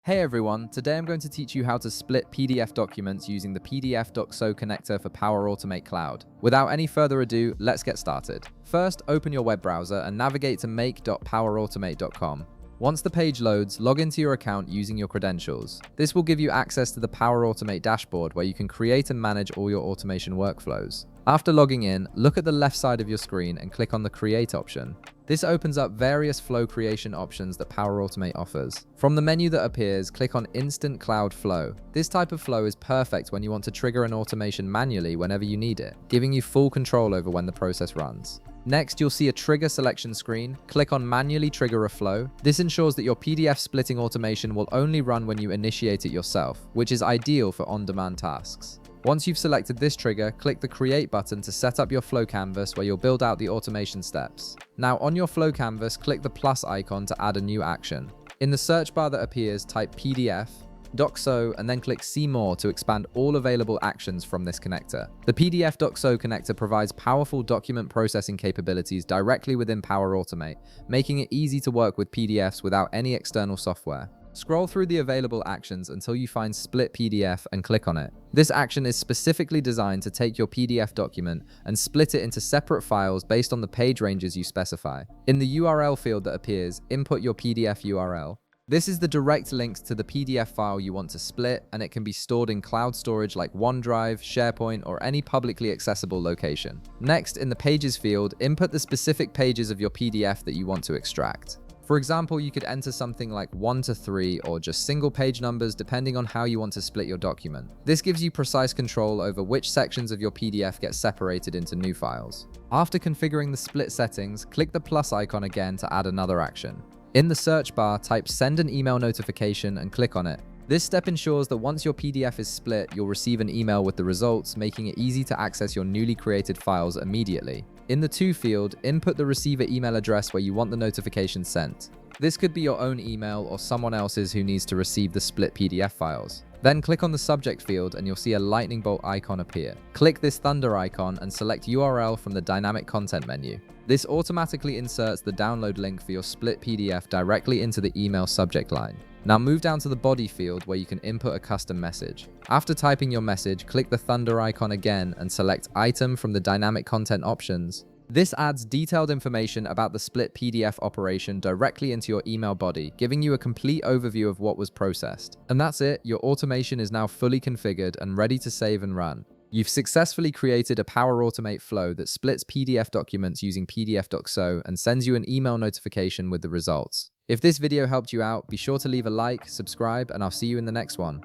Hey everyone, today I'm going to teach you how to split PDF documents using the PDF.so connector for Power Automate Cloud. Without any further ado, let's get started. First, open your web browser and navigate to make.powerautomate.com. Once the page loads, log into your account using your credentials. This will give you access to the Power Automate dashboard where you can create and manage all your automation workflows. After logging in, look at the left side of your screen and click on the Create option. This opens up various flow creation options that Power Automate offers. From the menu that appears, click on Instant Cloud Flow. This type of flow is perfect when you want to trigger an automation manually whenever you need it, giving you full control over when the process runs. Next, you'll see a trigger selection screen. Click on Manually Trigger a Flow. This ensures that your PDF splitting automation will only run when you initiate it yourself, which is ideal for on-demand tasks. Once you've selected this trigger, click the Create button to set up your flow canvas where you'll build out the automation steps. Now on your flow canvas, click the plus icon to add a new action. In the search bar that appears, type PDF, .so, and then click See More to expand all available actions from this connector. The PDF.so connector provides powerful document processing capabilities directly within Power Automate, making it easy to work with PDFs without any external software. Scroll through the available actions until you find Split PDF and click on it. This action is specifically designed to take your PDF document and split it into separate files based on the page ranges you specify. In the URL field that appears, input your PDF URL. This is the direct link to the PDF file you want to split, and it can be stored in cloud storage like OneDrive, SharePoint, or any publicly accessible location. Next, in the Pages field, input the specific pages of your PDF that you want to extract. For example, you could enter something like 1 to 3 or just single page numbers depending on how you want to split your document. This gives you precise control over which sections of your PDF get separated into new files. After configuring the split settings, click the plus icon again to add another action. In the search bar, type Send an email notification and click on it. This step ensures that once your PDF is split, you'll receive an email with the results, making it easy to access your newly created files immediately. In the To field, input the receiver email address where you want the notification sent. This could be your own email or someone else's who needs to receive the split PDF files. Then click on the Subject field and you'll see a lightning bolt icon appear. Click this thunder icon and select URL from the Dynamic Content menu. This automatically inserts the download link for your split PDF directly into the email subject line. Now move down to the Body field where you can input a custom message. After typing your message, click the thunder icon again and select Item from the Dynamic Content options. This adds detailed information about the split PDF operation directly into your email body, giving you a complete overview of what was processed. And that's it, your automation is now fully configured and ready to save and run. You've successfully created a Power Automate flow that splits PDF documents using PDF.so and sends you an email notification with the results. If this video helped you out, be sure to leave a like, subscribe, and I'll see you in the next one.